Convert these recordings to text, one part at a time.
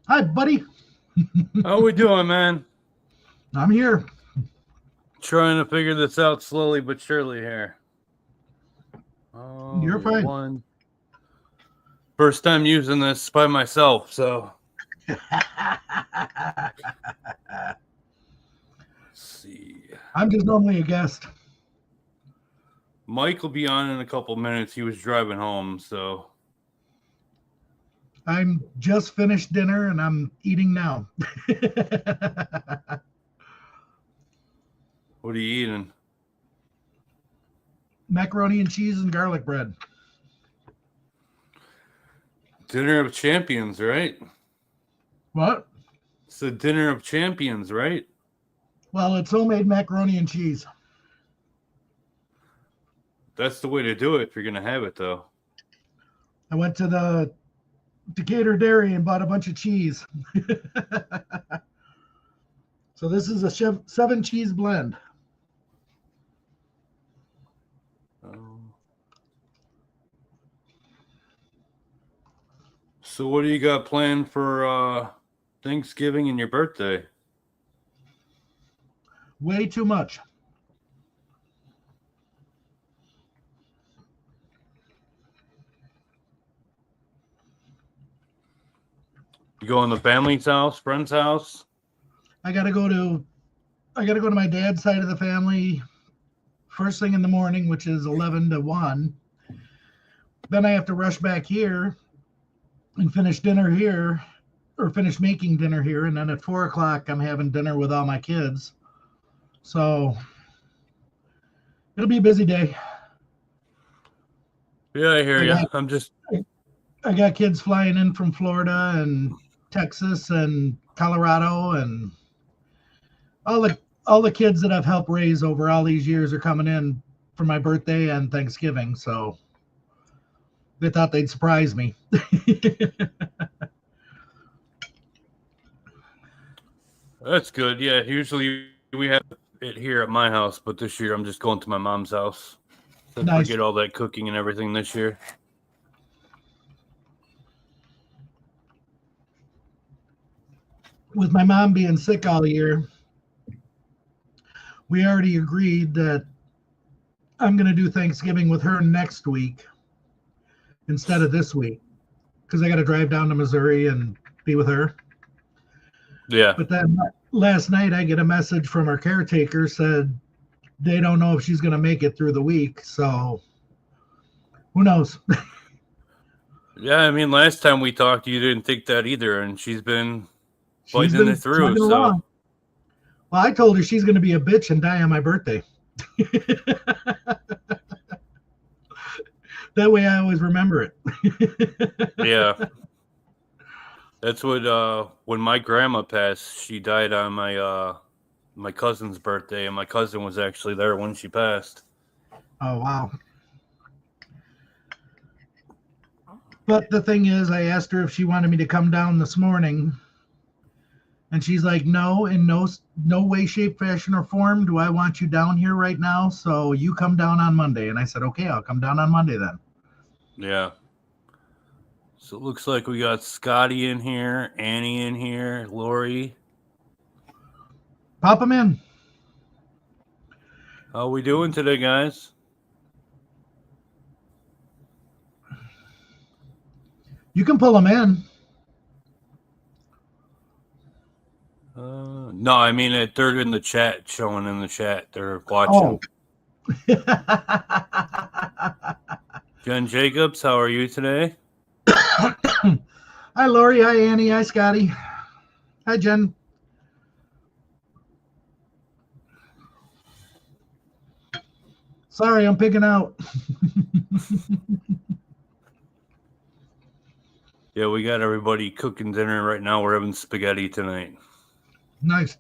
Hi, buddy. How we doing, man? I'm here. Trying to figure this out slowly but surely here. You're fine. One. First time using this by myself, so. Let's see. I'm just normally a guest. Mike will be on in a couple minutes. He was driving home, so. I'm just finished dinner and I'm eating now. What are you eating? Macaroni and cheese and garlic bread. Dinner of champions, right? What? It's the dinner of champions, right? Well, it's homemade macaroni and cheese. That's the way to do it if you're going to have it, though. I went to the Decatur Dairy and bought a bunch of cheese. So this is a 7 cheese blend. So what do you got planned for Thanksgiving and your birthday? Way too much. You go in the family's house, friend's house? I gotta go to my dad's side of the family first thing in the morning, which is 11 to 1. Then I have to rush back here and finish dinner here, or finish making dinner here. And then at 4 o'clock, I'm having dinner with all my kids. So it'll be a busy day. Yeah, I hear you. I got kids flying in from Florida and Texas and Colorado, and all the kids that I've helped raise over all these years are coming in for my birthday and Thanksgiving. So they thought they'd surprise me. That's good. Yeah, usually we have it here at my house, but this year I'm just going to my mom's house to forget all that cooking and everything this year. With my mom being sick all year, we already agreed that I'm going to do Thanksgiving with her next week instead of this week, because I got to drive down to Missouri and be with her. Yeah. But then last night I get a message from our caretaker, said they don't know if she's going to make it through the week. So who knows? Yeah, I mean, last time we talked, you didn't think that either, and she's been fighting it through. So, well, I told her she's going to be a bitch and die on my birthday. That way I always remember it. Yeah. That's what, when my grandma passed, she died on my cousin's birthday, and my cousin was actually there when she passed. Oh, wow. But the thing is, I asked her if she wanted me to come down this morning, and she's like, no, in no way, shape, fashion, or form do I want you down here right now, so you come down on Monday. And I said, okay, I'll come down on Monday then. Yeah. So it looks like we got Scotty in here, Annie in here, Lori. Pop them in. How we doing today, guys? You can pull them in. No, I mean, they're in the chat, showing in the chat. They're watching. Oh. Jen Jacobs, how are you today? Hi, Lori. Hi, Annie. Hi, Scotty. Hi, Jen. Sorry, I'm picking out. Yeah, we got everybody cooking dinner right now. We're having spaghetti tonight. Nice.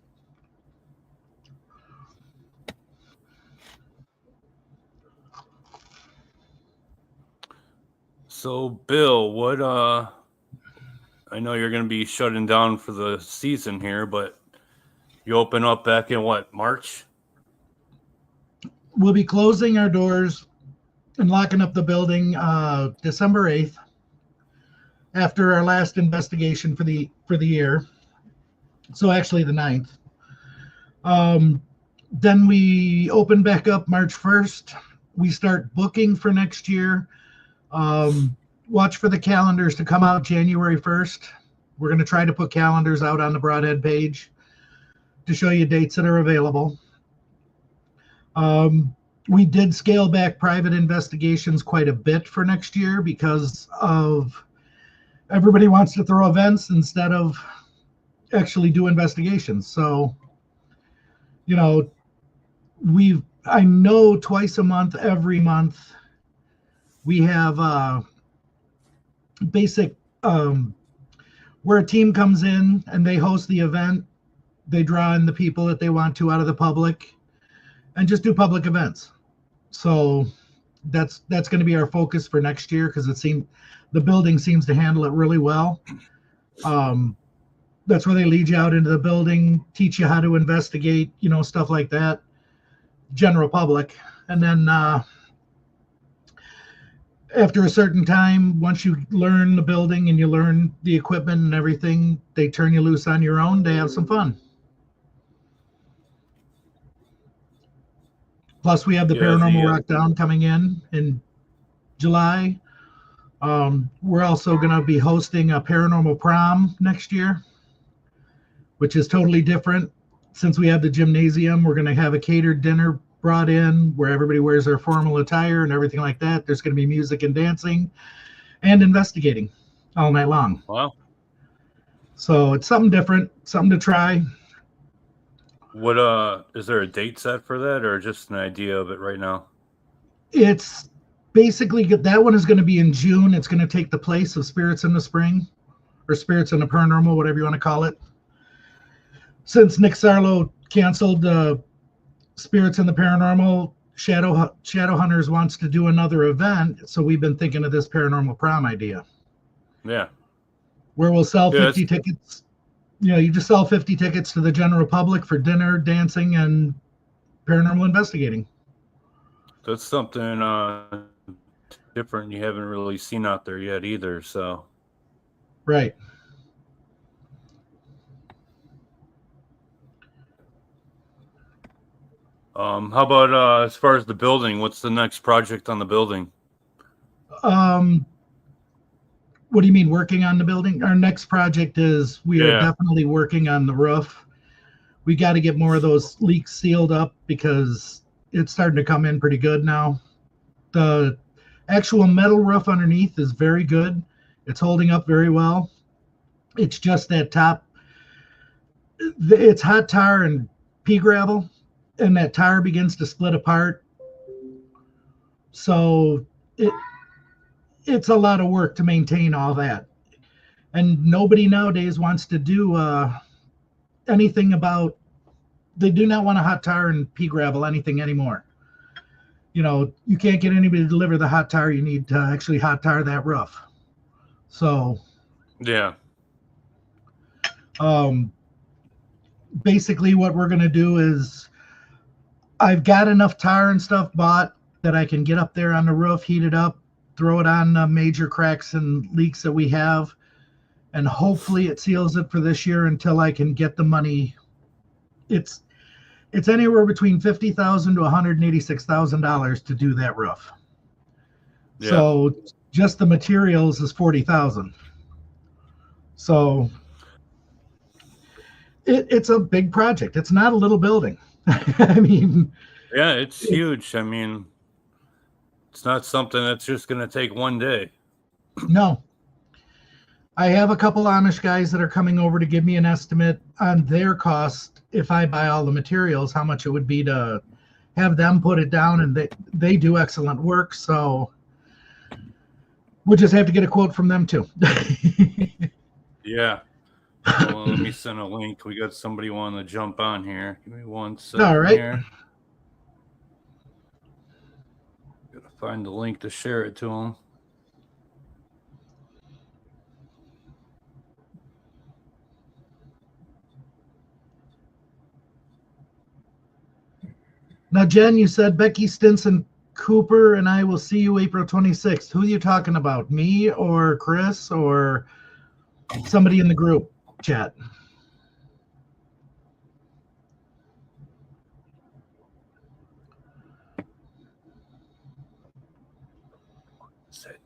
So, Bill, what I know you're going to be shutting down for the season here, but you open up back in what, March? We'll be closing our doors and locking up the building December 8th after our last investigation for the year. So actually the 9th. Then we open back up March 1st. We start booking for next year. Watch for the calendars to come out January 1st. We're going to try to put calendars out on the Broadhead page to show you dates that are available. We did scale back private investigations quite a bit for next year because of everybody wants to throw events instead of actually do investigations. So, you know, I know twice a month, every month, we have basic where a team comes in and they host the event. They draw in the people that they want to out of the public and just do public events. So that's going to be our focus for next year because the building seems to handle it really well. That's where they lead you out into the building, teach you how to investigate, stuff like that, general public. And then after a certain time, once you learn the building and you learn the equipment and everything, they turn you loose on your own to have some fun. Plus, we have the Paranormal Rockdown coming in July. We're also going to be hosting a Paranormal Prom next year, which is totally different. Since we have the gymnasium, we're going to have a catered dinner brought in where everybody wears their formal attire and everything like that. There's going to be music and dancing and investigating all night long. Wow. So it's something different, something to try. What is there a date set for that or just an idea of it right now? It's basically, that one is going to be in June. It's going to take the place of Spirits in the Spring or Spirits in the Paranormal, whatever you want to call it. Since Nick Sarlo canceled Spirits in the Paranormal, Shadow Hunters wants to do another event, so we've been thinking of this Paranormal Prom idea. Yeah. Where we'll sell 50 tickets. You just sell 50 tickets to the general public for dinner, dancing, and paranormal investigating. That's something different you haven't really seen out there yet either, so. Right. How about as far as the building? What's the next project on the building? What do you mean working on the building? Our next project is we are definitely working on the roof. We got to get more of those leaks sealed up because it's starting to come in pretty good now. The actual metal roof underneath is very good. It's holding up very well. It's just that top. It's hot tar and pea gravel, and that tar begins to split apart. So it's a lot of work to maintain all that. And nobody nowadays wants to do anything about, they do not want to hot tar and pea gravel anything anymore. You can't get anybody to deliver the hot tar you need to actually hot tar that roof. So, yeah. Basically what we're going to do is I've got enough tar and stuff bought that I can get up there on the roof, heat it up, throw it on major cracks and leaks that we have, and hopefully it seals it for this year until I can get the money. It's anywhere between $50,000 to $186,000 to do that roof. Yeah. So just the materials is $40,000. So it's a big project. It's not a little building. I mean, yeah, it's huge. I mean, it's not something that's just going to take one day. No. I have a couple Amish guys that are coming over to give me an estimate on their cost if I buy all the materials, how much it would be to have them put it down, and they do excellent work. So We'll just have to get a quote from them too. Yeah. Well, let me send a link. We got somebody wanting to jump on here. Give me 1 second All right. here. Gotta find the link to share it to them. Now, Jen, you said Becky Stinson Cooper and I will see you April 26th. Who are you talking about? Me or Chris or somebody in the group chat?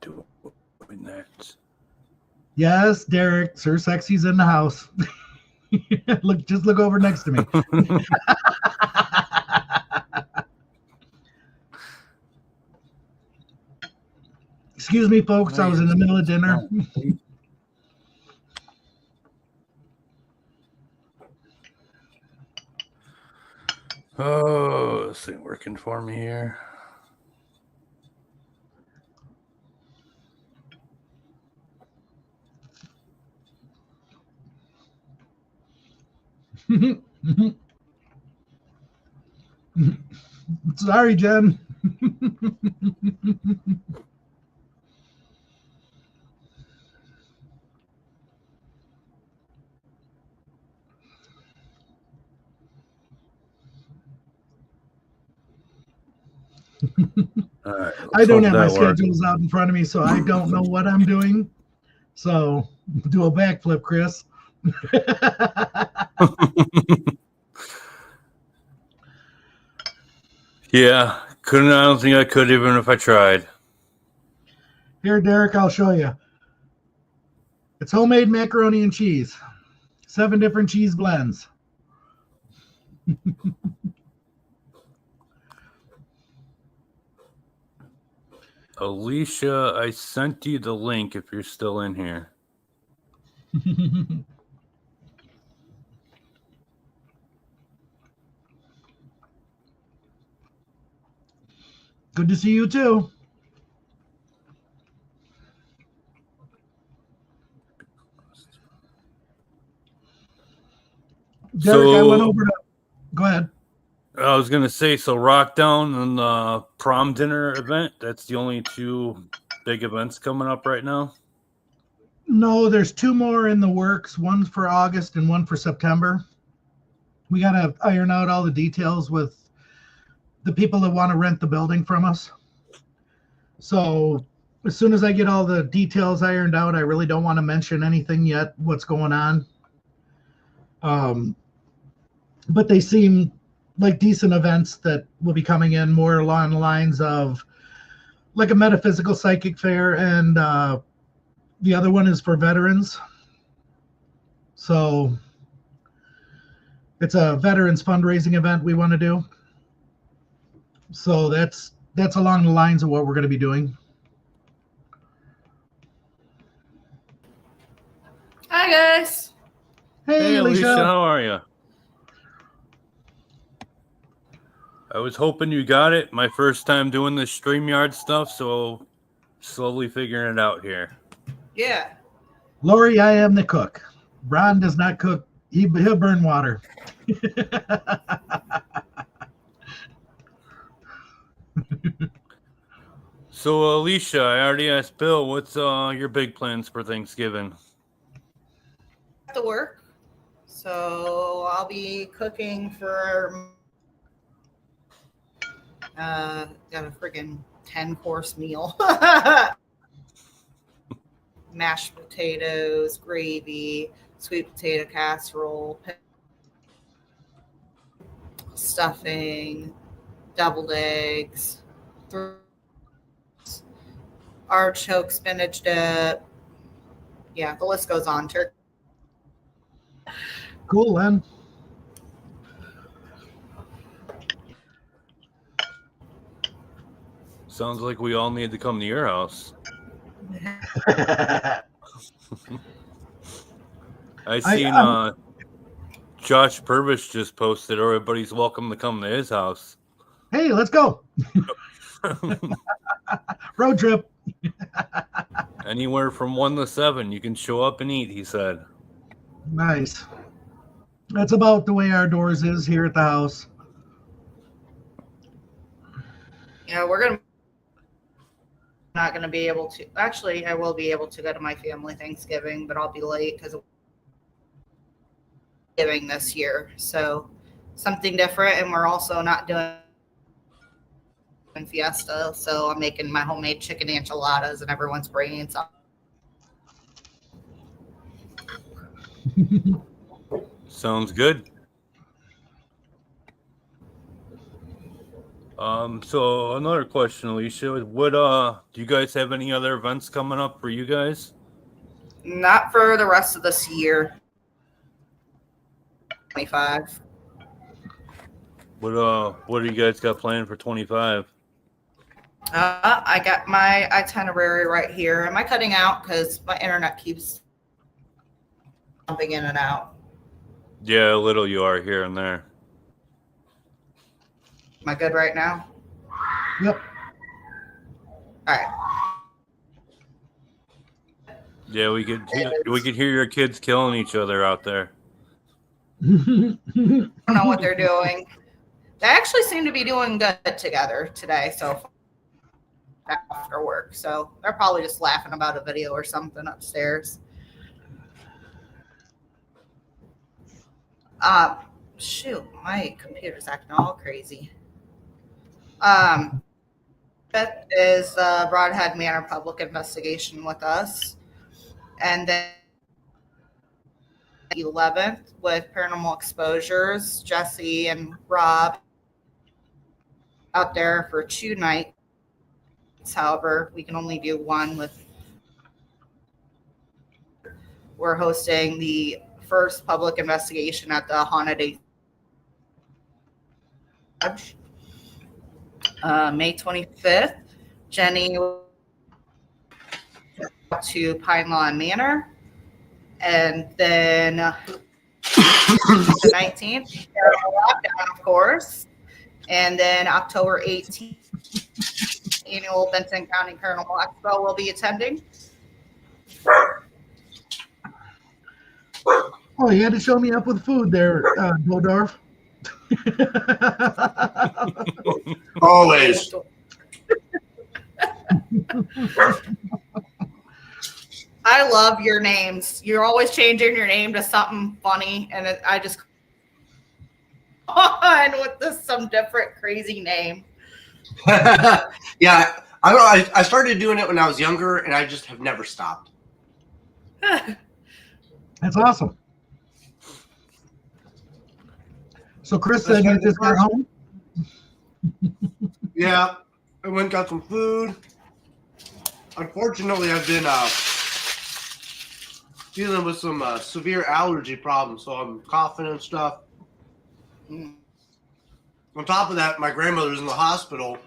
Doing that. Yes, Derek, Sir Sexy's in the house. Just look over next to me. Excuse me, folks. I was in the middle of dinner. Oh, this ain't working for me here. Sorry, Jen. All right, I don't have my that works. schedules out in front of me, so I don't know what I'm doing. So do a backflip, Chris. Yeah, I don't think I could even if I tried. Here, Derek, I'll show you. It's homemade macaroni and cheese. 7 different cheese blends. Alicia, I sent you the link if you're still in here. Good to see you too. Derek, I went over to. Go ahead. I was gonna say, so Rock Down and the prom dinner event. That's the only 2 big events coming up right now. No, there's 2 more in the works. One's for August and one for September. We gotta iron out all the details with the people that want to rent the building from us. So as soon as I get all the details ironed out, I really don't want to mention anything yet, what's going on. But they seem like decent events that will be coming in more along the lines of like a metaphysical psychic fair, and the other one is for veterans. So it's a veterans fundraising event we want to do. So that's along the lines of what we're going to be doing. Hi, guys. Hey, Alicia. How are you? I was hoping you got it. My first time doing this StreamYard stuff, so slowly figuring it out here. Yeah. Lori, I am the cook. Ron does not cook. He'll burn water. So, Alicia, I already asked Bill, what's your big plans for Thanksgiving? To work. So I'll be cooking for got a friggin' 10-course meal. Mashed potatoes, gravy, sweet potato casserole, stuffing, deviled eggs, artichoke spinach dip. Yeah, the list goes on. Turkey. Cool, Len. Sounds like we all need to come to your house. I seen Josh Purvis just posted, everybody's welcome to come to his house. Hey, let's go. Road trip. Anywhere from 1 to 7, you can show up and eat, he said. Nice. That's about the way our doors is here at the house. Yeah, not gonna be able to. Actually, I will be able to go to my family Thanksgiving, but I'll be late because of Thanksgiving this year. So something different, and we're also not doing fiesta. So I'm making my homemade chicken enchiladas, and everyone's bringing some. Sounds good. So another question, Alicia. What do you guys have any other events coming up for you guys? Not for the rest of this year. 25. What do you guys got planned for 25? I got my itinerary right here. Am I cutting out? Because my internet keeps jumping in and out. Yeah, a little you are here and there. Am I good right now? Yep. All right. Yeah, we could hear your kids killing each other out there. I don't know what they're doing. They actually seem to be doing good together today, so after work. So they're probably just laughing about a video or something upstairs. Shoot, my computer's acting all crazy. That is Broadhead Manor public investigation with us, and then 11th with Paranormal Exposures, Jesse and Rob out there for 2 nights. However, we can only do one with. We're hosting the first public investigation at the Haunted Lodge. May 25th, Jenny to Pine Lawn Manor. And then the 19th, lockdown, of course. And then October 18th, annual Benson County Paranormal Expo will be attending. Oh, you had to show me up with food there, Bodorf. Always. I love your names. You're always changing your name to something funny, and I just on with this some different crazy name. Yeah, I started doing it when I was younger, and I just have never stopped. That's awesome. So Chris said you just got home? Yeah, I went and got some food. Unfortunately, I've been dealing with some severe allergy problems, so I'm coughing and stuff. On top of that, my grandmother's in the hospital.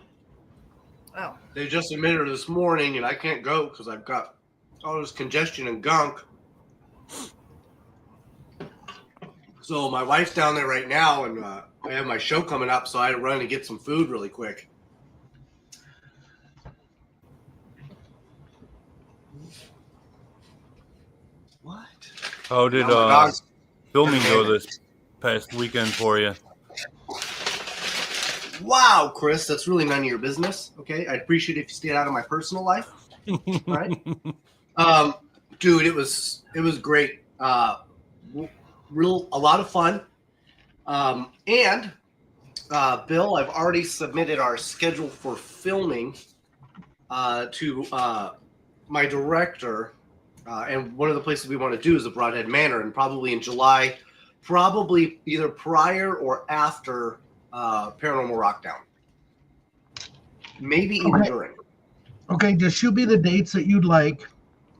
Oh. They just admitted her this morning, and I can't go because I've got all this congestion and gunk. So my wife's down there right now, and I have my show coming up, so I had to run and get some food really quick. What? How did Now my dog's filming go this past weekend for you? Wow, Chris, that's really none of your business. Okay, I'd appreciate it if you stayed out of my personal life. All right, dude, it was great. A lot of fun. And Bill, I've already submitted our schedule for filming to my director, and one of the places we want to do is the Broadhead Manor, and probably in July, probably either prior or after Paranormal Rockdown. Maybe even during. Okay, just shoot me the dates that you'd like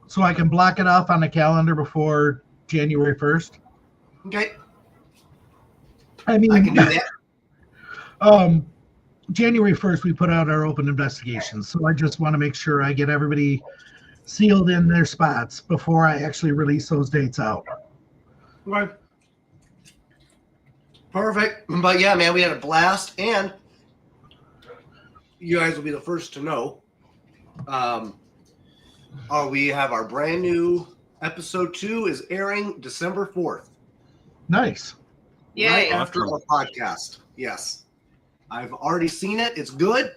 so I can block it off on the calendar before January 1st. Okay. I mean, I can do that. January 1st, we put out our open investigations. So I just want to make sure I get everybody sealed in their spots before I actually release those dates out. Okay. Perfect. But yeah, man, we had a blast, and you guys will be the first to know. Oh, we have our brand new episode 2 is airing December 4th. Nice. Right Yay. after our podcast. Yes. I've already seen it. It's good.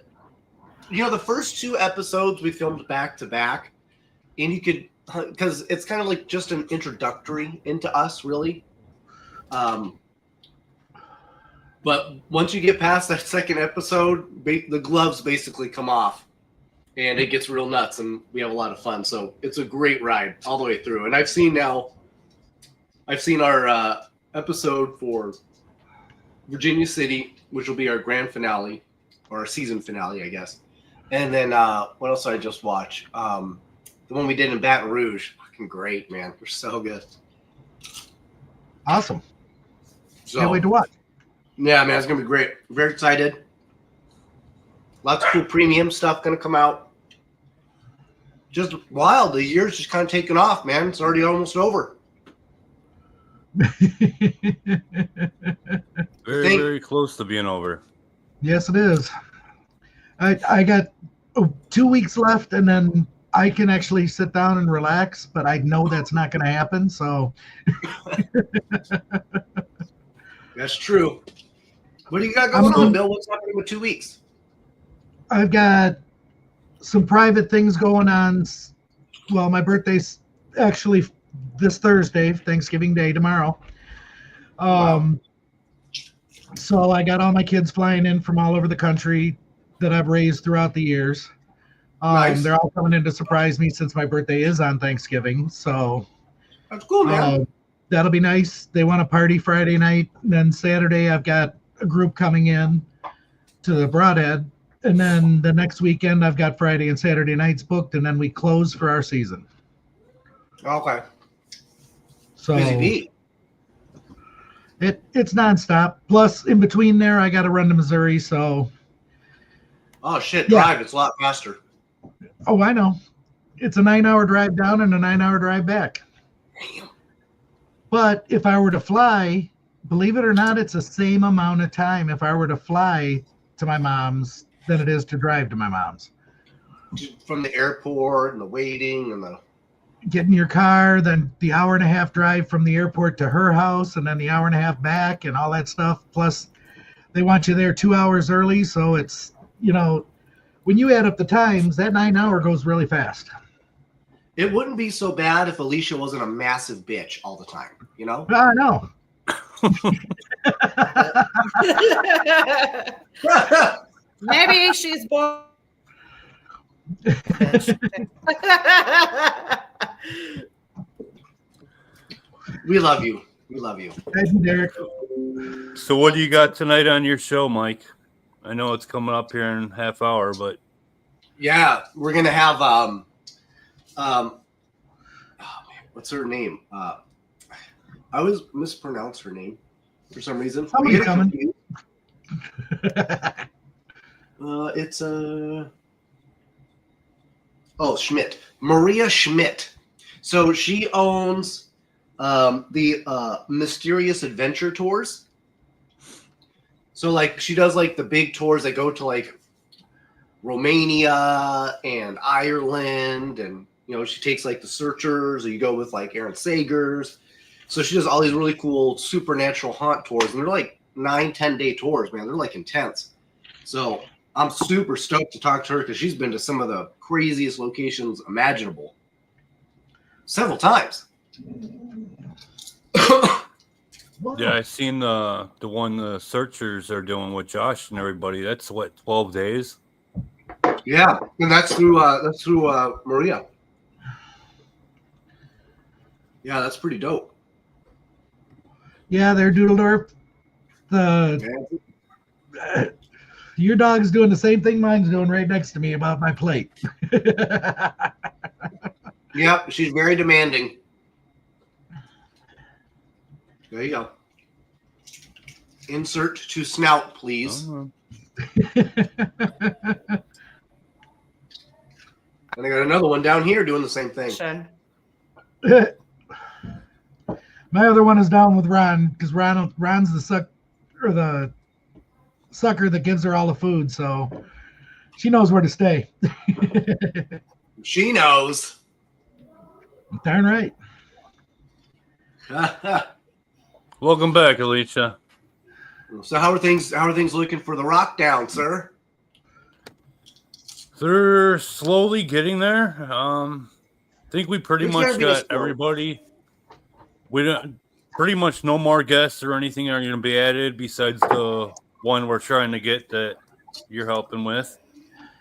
You know, the first 2 episodes we filmed back to back, and you could, because it's kind of like just an introductory into us, really. But once you get past that second episode, the gloves basically come off, and it gets real nuts, and we have a lot of fun. So it's a great ride all the way through. And I've seen our episode for Virginia City, which will be our grand finale, or our season finale, I guess. And then what else did I just watch? The one we did in Baton Rouge. Fucking great, man. They're so good. Awesome. So, Can't wait to watch. yeah, man, it's going to be great. Very excited. Lots of cool premium stuff going to come out. Just wild. The year's just kind of taken off, man. It's already almost over. Very close to being over. Yes, it is. I got 2 weeks left, and then I can actually sit down and relax, but I know that's not going to happen. So That's true. What do you got going on, Bill? What's happening with 2 weeks? I've got some private things going on. Well, my birthday's actually this Thursday, Thanksgiving Day, tomorrow. So I got all my kids flying in from all over the country that I've raised throughout the years. Nice. They're all coming in to surprise me since my birthday is on Thanksgiving. So That's cool, man. that'll be nice. They want to party Friday night. And then Saturday, I've got a group coming in to the Broadhead. And then the next weekend, I've got Friday and Saturday nights booked. And then we close for our season. Okay. So Busy bee. it's nonstop. Plus, in between there, I got to run to Missouri. So, Oh, shit. Yeah. Drive. It's a lot faster. oh, I know. It's a 9-hour drive down and a 9-hour drive back. Damn. But if I were to fly, believe it or not, it's the same amount of time if I were to fly to my mom's than it is to drive to my mom's. From the airport and the waiting and the... Get in your car, then the 1.5-hour drive from the airport to her house, and then the 1.5-hour back and all that stuff. Plus, they want you there 2 hours early. So it's, when you add up the times, that 9-hour goes really fast. It wouldn't be so bad if Alicia wasn't a massive bitch all the time, you know? I know. Maybe she's born. We love you. We love you. Thank you, Derek. So what do you got tonight on your show, Mike? I know it's coming up here in half hour, but Yeah, we're gonna have oh man, what's her name? I always mispronounce her name for some reason. Somebody's I get it coming. confused. It's Schmidt, Maria Schmidt. So she owns the Mysterious Adventure Tours. So like she does like the big tours that go to like Romania and Ireland, and she takes like the Searchers, or you go with like Aaron Sagers. So she does all these really cool supernatural haunt tours, and they're like 9-10 day tours, man. They're like intense. So I'm super stoked to talk to her because she's been to some of the craziest locations imaginable several times. yeah, I seen the one the Searchers are doing with Josh and everybody. That's what, 12 days? Yeah, and that's through Maria. Yeah, that's pretty dope. Yeah, they're Doodledorf. Your dog's doing the same thing mine's doing right next to me about my plate. Yep, she's very demanding. There you go. Insert to snout, please. Oh. And I got another one down here doing the same thing. My other one is down with Ron because Ron's the sucker that gives her all the food, so she knows where to stay. She knows. Darn right. Welcome back, Alicia. So how are things looking for the Rock Down, sir? They're slowly getting there. I think we pretty There's much gotta be a got slope. everybody. We don't pretty much no more guests or anything are going to be added besides the one we're trying to get that you're helping with.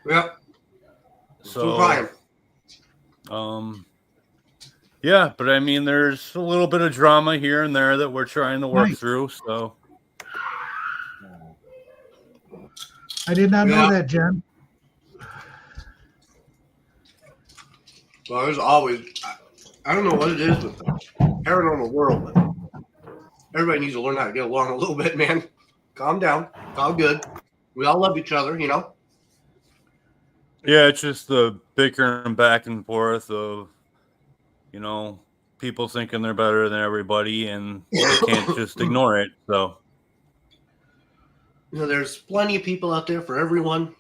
Yep. So, yeah, but I mean, there's a little bit of drama here and there that we're trying to work Right. through. So, I did not know Yeah. that, Jen. Well, there's always, I don't know what it is with the paranormal world, but everybody needs to learn how to get along a little bit, man. Calm down. It's all good. We all love each other, you know? yeah, it's just the bickering back and forth of, people thinking they're better than everybody and they can't just ignore it. So, You know, there's plenty of people out there for everyone.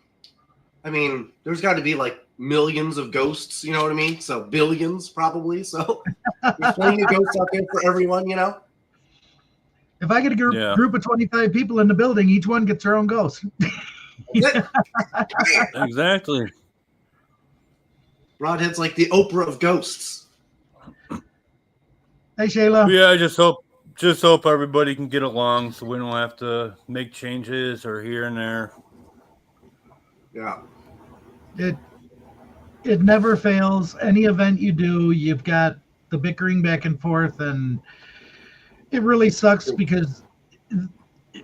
I mean, there's got to be like millions of ghosts, you know what I mean? So billions probably. So there's plenty of ghosts out there for everyone, you know? If I get a Yeah. group of 25 people in the building, each one gets their own ghost. That's it. exactly. Broadhead's like the Oprah of ghosts. Hey, Shayla. Yeah, I just hope everybody can get along so we don't have to make changes or here and there. Yeah. It never fails. Any event you do, you've got the bickering back and forth, and it really sucks because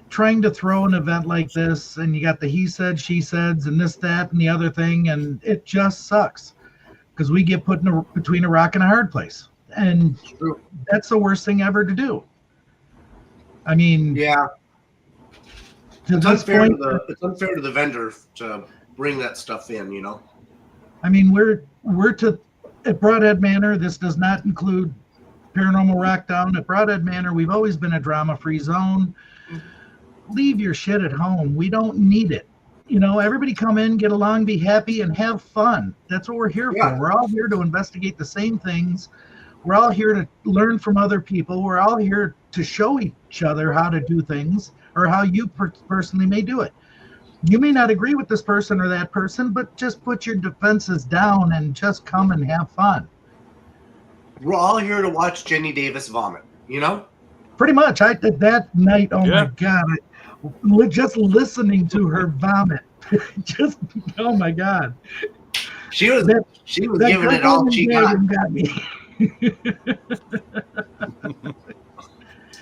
trying to throw an event like this, and you got the he said, she said, and this, that, and the other thing, and it just sucks because we get put between a rock and a hard place, and True. that's the worst thing ever to do. I mean, Yeah. to It's this unfair, point, it's unfair to the vendor to bring that stuff in, you know? I mean, we're at Broadhead Manor. This does not include Paranormal Rockdown. At Broadhead Manor, we've always been a drama-free zone. Leave your shit at home. We don't need it. Everybody come in, get along, be happy, and have fun. That's what we're here Yeah. for. We're all here to investigate the same things. We're all here to learn from other people. We're all here to show each other how to do things or how you personally may do it. You may not agree with this person or that person, but just put your defenses down and just come and have fun. We're all here to watch Jenny Davis vomit, you know? Pretty much. I did that night. Oh Yeah. my God. Just listening to her vomit. Oh my God. She was That giving it all she got. got me.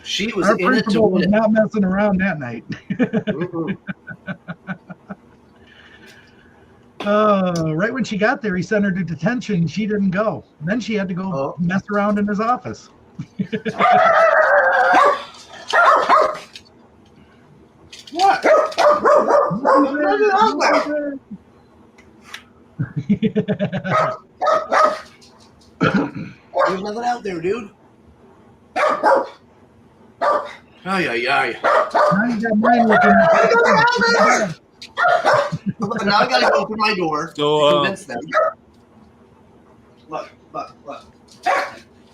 She was Our in it to principal win was it. not messing around that night. Mhm. Right when she got there, he sent her to detention. She didn't go. Then she had to go mess around in his office. What? There's nothing out there, dude. Ay, ay, ay. Now you got mine looking. Now I gotta go open my door So, to convince them. Look.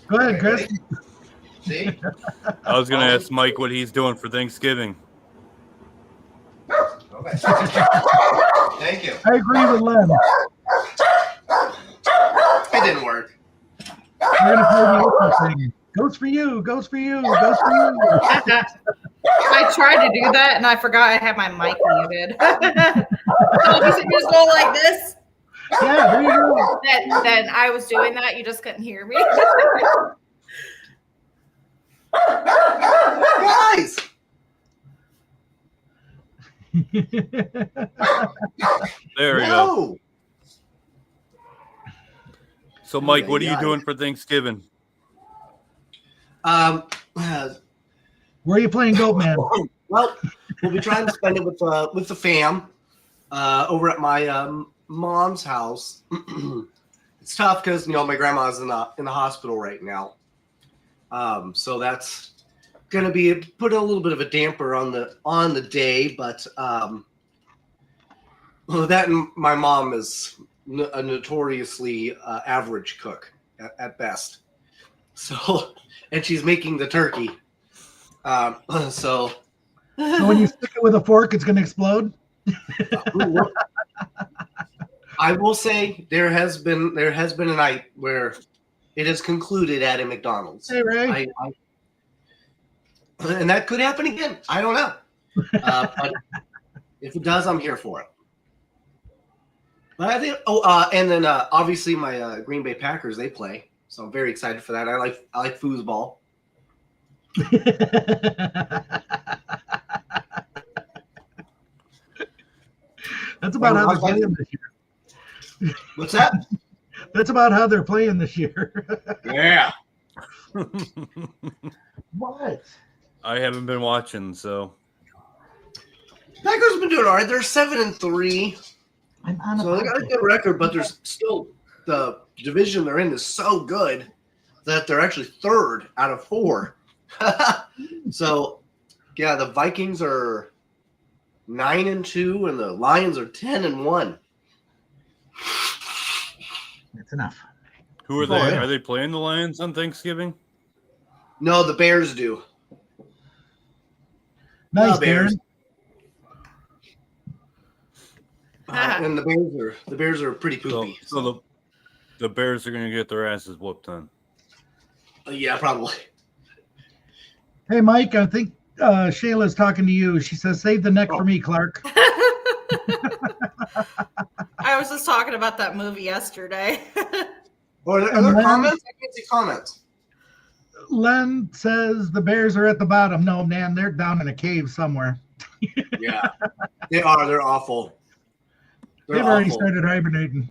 Go ahead, Chris. See? I was going to ask Mike what he's doing for Thanksgiving. Okay. Thank you. I agree with Len. It didn't work. We're gonna play the Oprah thing. Goes for you. Goes for you. Goes for you. I tried to do that and I forgot I had my mic muted. So if you just go like this, Yeah, there you go. then I was doing that. You just couldn't hear me. Guys! There we go. No! So, Mike, what are you doing for Thanksgiving? Where are you playing Goat Man? Well, we'll be trying to spend it with the fam over at my mom's house. It's tough because my grandma's in the hospital right now, so that's gonna be put a little bit of a damper on the day. But that and my mom is a notoriously average cook at best. So, and she's making the turkey. So So when you stick it with a fork, it's going to explode. I will say there has been a night where it has concluded at a McDonald's. Hey, Ray. And that could happen again. I don't know. But if it does, I'm here for it. But I think. And then obviously my Green Bay Packers, they play, so I'm very excited for that. I like foosball. That's about how they're playing this year. What's that? That's about how they're playing this year. Yeah. What? I haven't been watching, so Packers have been doing all right. They're 7-3, I'm on so they got a good record. But there's still the division they're in is so good that they're actually third out of 4. So, yeah, the Vikings are 9-2, and the Lions are 10-1. That's enough. who are Oh, they? yeah. Are they playing the Lions on Thanksgiving? No, the Bears do. Nice, Bears. Darren. And the Bears are pretty poopy. So the Bears are going to get their asses whooped on. Yeah, probably. Hey, Mike, I think Shayla's talking to you. She says, save the neck for me, Clark. I was just talking about that movie yesterday. Or are there comments? I can't see comments. Len says the Bears are at the bottom. No, man, they're down in a cave somewhere. Yeah, they are. They're awful. They're They've already awful. started hibernating.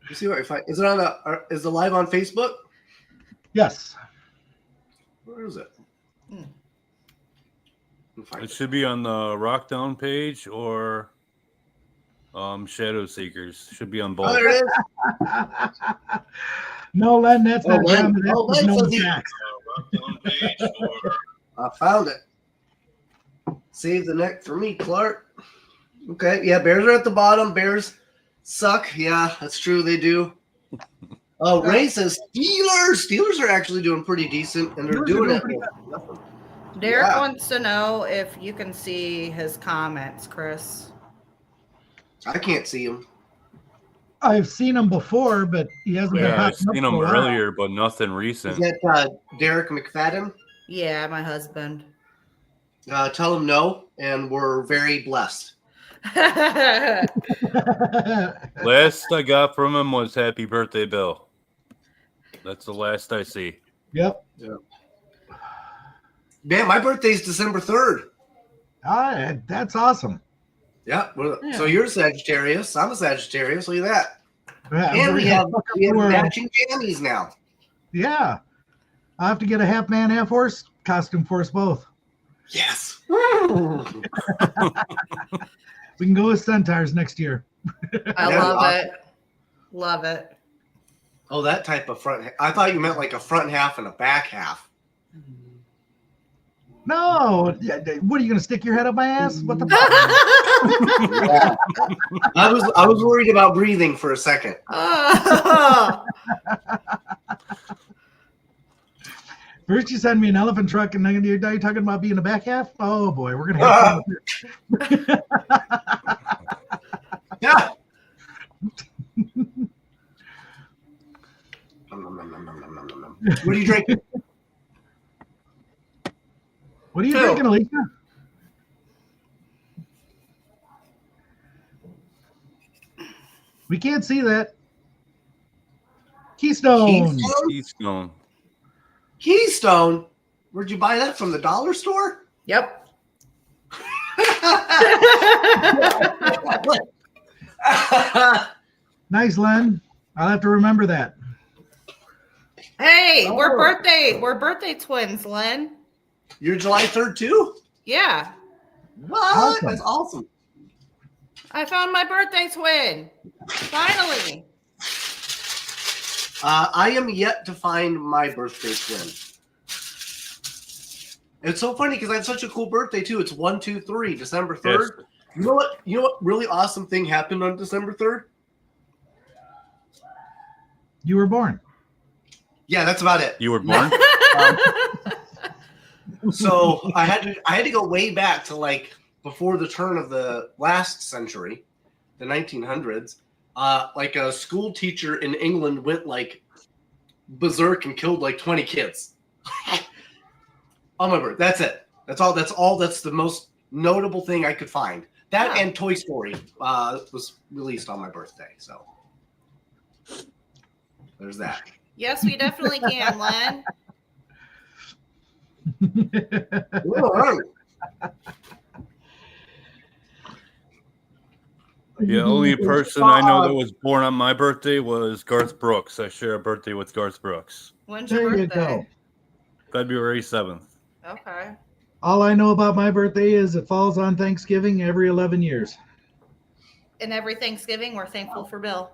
You see what I find? Is it on is it live on Facebook? Yes. Where is it? Hmm. I'll find It it. should be on the Rockdown page or Shadow Seekers. Should be on Oh, both. there it is. No, Len, that's Oh, not Len. common. That's Oh, just Len no says he- facts. Rockdown page or I found it. Save the neck for me, Clark. Okay, yeah, Bears are at the bottom. Bears suck. Yeah, that's true. They do. Oh, Ray says Steelers. Steelers are actually doing pretty decent, and they're Steelers are doing doing it. pretty with- Derek Yeah. wants to know if you can see his comments, Chris. I can't see him. I've seen him before, but he hasn't been yeah, I popping up seen for a them while. earlier, but nothing Is recent. that Derek McFadden? Yeah, my husband. Tell him no, and we're very blessed. Last I got from him was "Happy Birthday, Bill." That's the last I see. Yep. Man, my birthday's December 3rd. That's awesome. Yeah. Yeah. So you're a Sagittarius. I'm a Sagittarius. Look at that. Yeah, And we have we're- matching jammies now. Yeah. I'll have to get a half man, half horse costume for us both. Yes. We can go with centaurs next year. I Yeah, love awesome. it. Love it. Oh, that type of front. I thought you meant like a front half and a back half. No. What are you going to stick your head up my ass? What the Yeah. I was worried about breathing for a second. Oh. First, you send me an elephant truck, and then you're talking about being a back half? Oh, boy. We're going to have fun with it. Yeah. What are you drinking? What are you Phil. drinking, Alicia? We can't see that. Keystone. Keystone. Keystone? Where'd you buy that from? The dollar store? Yep. Nice, Len. I'll have to remember that. Hey, Oh. we're birthday twins, Len. You're July 3rd too? Yeah. What? Awesome. That's awesome. I found my birthday twin. Finally. I am yet to find my birthday twin. It's so funny because I had such a cool birthday too. It's 1-2-3, December 3rd. Yes. You know what? You know what really awesome thing happened on December 3rd? You were born. Yeah, that's about it. You were born? So I had to go way back to like before the turn of the last century, the 1900s. Like a school teacher in England went like berserk and killed like 20 kids. On my birthday. That's it. That's all. That's the most notable thing I could find. That and Toy Story was released on my birthday. So there's that. Yes, we definitely can, Len. All right. The only person I know that was born on my birthday was Garth Brooks. I share a birthday with Garth Brooks. When's your There you birthday? go. February 7th. Okay. All I know about my birthday is it falls on Thanksgiving every 11 years. And every Thanksgiving, we're thankful for Bill.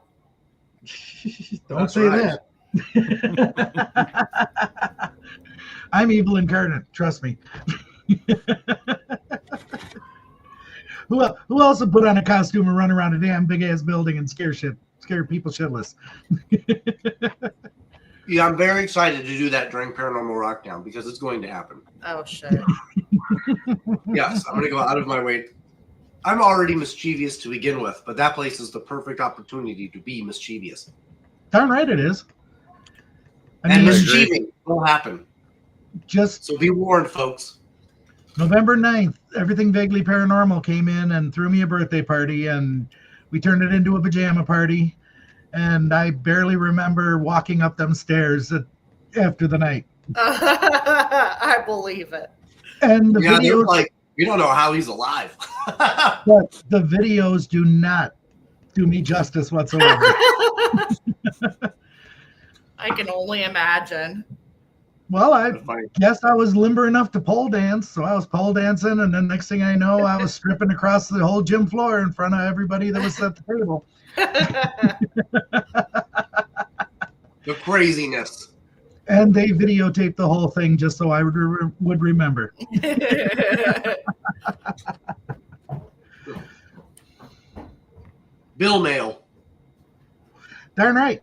Don't That's say right. that. I'm evil incarnate. Trust me. Who else would put on a costume and run around a damn big ass building and scare people shitless? Yeah, I'm very excited to do that during Paranormal Rockdown because it's going to happen. Oh, shit. Yes, I'm going to go out of my way. I'm already mischievous to begin with, but that place is the perfect opportunity to be mischievous. Darn right it is. I And mean, mischieving will happen. just So be warned, folks. November 9th, Everything Vaguely Paranormal came in and threw me a birthday party, and we turned it into a pajama party. And I barely remember walking up them stairs after the night. I believe it. And the Yeah, they're videos, like, you don't know how he's alive. but the videos do not do me justice whatsoever. I can only imagine. Well, I Funny. guess I was limber enough to pole dance, so I was pole dancing, and then next thing I know, I was stripping across the whole gym floor in front of everybody that was at the table. The craziness. And they videotaped the whole thing just so I would remember. Bill mail. Darn right.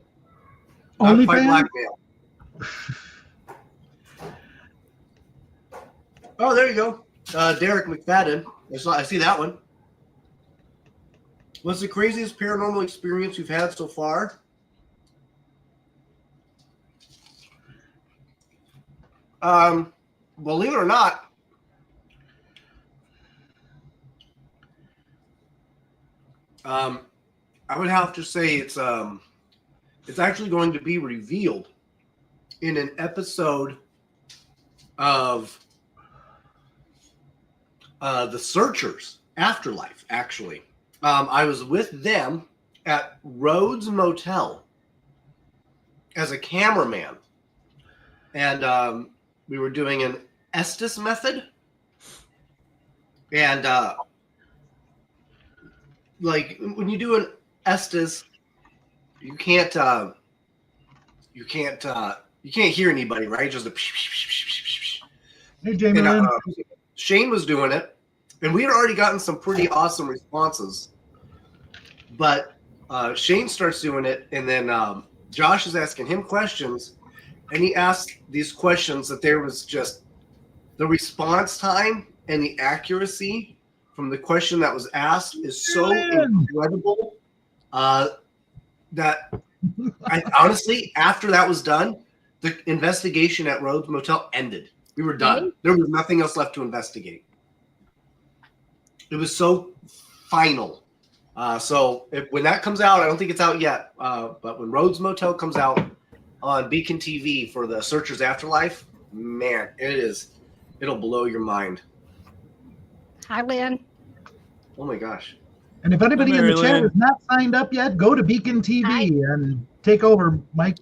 Not Only quite fan? blackmail. Oh, there you go. Derek McFadden. I see that one. What's the craziest paranormal experience you've had so far? Believe it or not, I would have to say it's actually going to be revealed in an episode of The Searchers Afterlife, actually. I was with them at Rhodes Motel as a cameraman. And we were doing an Estes method. And like when you do an Estes, you can't hear anybody, right? Just a Hey, Jamie and, Lynn. Shane was doing it, and we had already gotten some pretty awesome responses. But Shane starts doing it, and then Josh is asking him questions, and he asked these questions that there was just the response time and the accuracy from the question that was asked is so incredible that I honestly, after that was done, the investigation at Rhodes Motel ended. We were done. There was nothing else left to investigate. It was so final. So when that comes out, I don't think it's out yet, but when Rhodes Motel comes out on Beacon TV for the Searchers Afterlife, man, it'll blow your mind. Hi, Lynn. Oh my gosh. And if anybody in the chat Marylynn. is not signed up yet, go to Beacon TV and take over, Mike.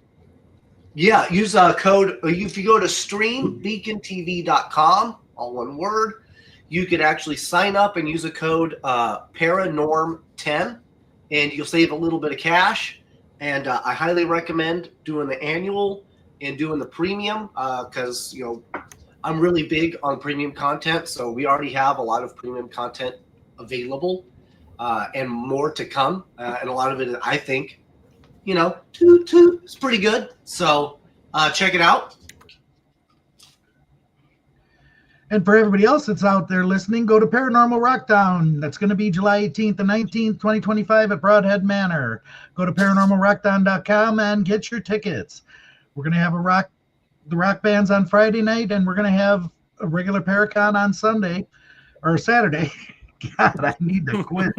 Yeah, use a code. If you go to streambeacontv.com, all one word, you could actually sign up and use a code Paranorm10, and you'll save a little bit of cash. And I highly recommend doing the annual and doing the premium because I'm really big on premium content. So we already have a lot of premium content available and more to come. And a lot of it, I think, it's pretty good. So Check it out. And for everybody else that's out there listening, go to Paranormal Rockdown. That's going to be July 18th and 19th, 2025 at Broadhead Manor. Go to paranormalrockdown.com and get your tickets. We're going to have the rock bands on Friday night, and we're going to have a regular Paracon on Sunday or Saturday. God, I need to quit.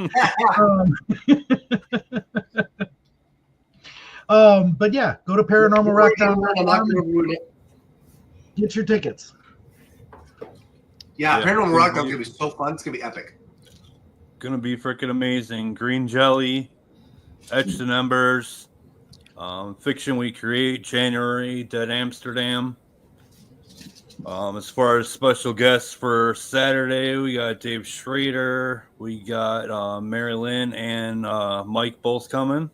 But yeah, go to paranormalrockdown.com. Get your tickets. Yeah, Paranormal Rockdown's going to be so fun. It's going to be epic. Going to be freaking amazing. Green Jelly, Etched in Embers, Fiction We Create, January, Dead Amsterdam. As far as special guests for Saturday, we got Dave Schrader, we got marylynn and Mike both coming.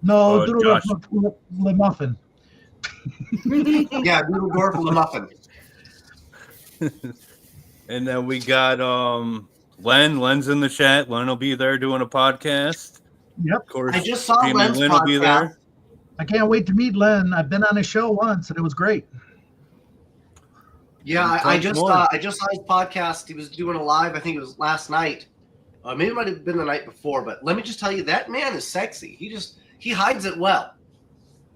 No, Doodle Le Muffin. Yeah, Doodledorf Le Muffin. And then we got Len. Len's in the chat. Len will be there doing a podcast. Yep. Of course, I just saw Jamie Len's Lynn will be podcast. there. I can't wait to meet Len. I've been on his show once, and it was great. Yeah, I just saw his podcast. He was doing a live. I think it was last night. Maybe it might have been the night before. But let me just tell you, that man is sexy. He hides it well.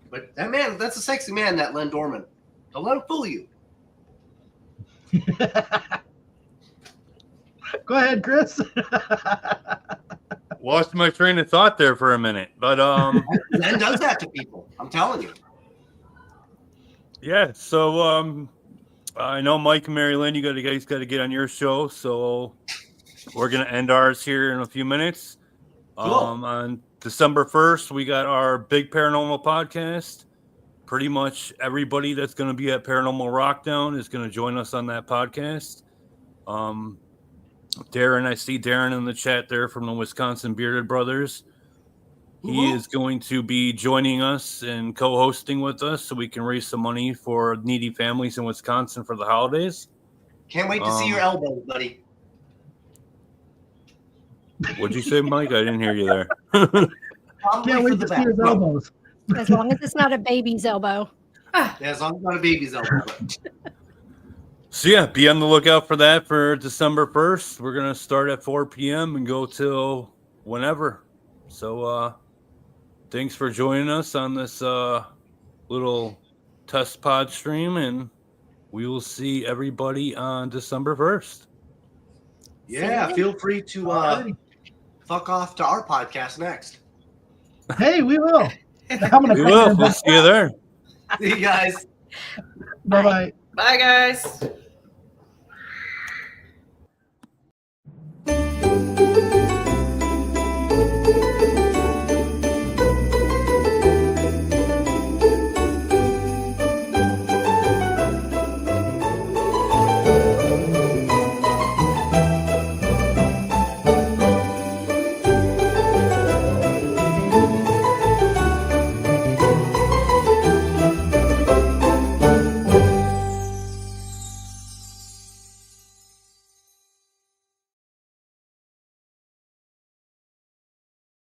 But that's a sexy man, that Len Dorman. Don't let him fool you. Go ahead, Chris. Lost my train of thought there for a minute, but Len does that to people. I'm telling you. yeah. So I know Mike and marylynn, you guys got to get on your show, so we're gonna end ours here in a few minutes. Cool. On December 1st, we got our big paranormal podcast. Pretty much everybody that's going to be at Paranormal Rockdown is going to join us on that podcast. Darren, I see Darren in the chat there from the Wisconsin Bearded Brothers. He is going to be joining us and co-hosting with us so we can raise some money for needy families in Wisconsin for the holidays. Can't wait to see your elbows, buddy. What'd you say, Mike? I didn't hear you there. Can't wait to see his elbows. As long as it's not a baby's elbow. Yeah, as long as it's not a baby's elbow. So yeah, be on the lookout for that for December 1st. We're going to start at 4 p.m. and go till whenever. So thanks for joining us on this little test pod stream, and we will see everybody on December 1st. Yeah, feel free to fuck off to our podcast next. Hey, we will. We will. We'll see you there. See you guys. Bye-bye. Bye, guys.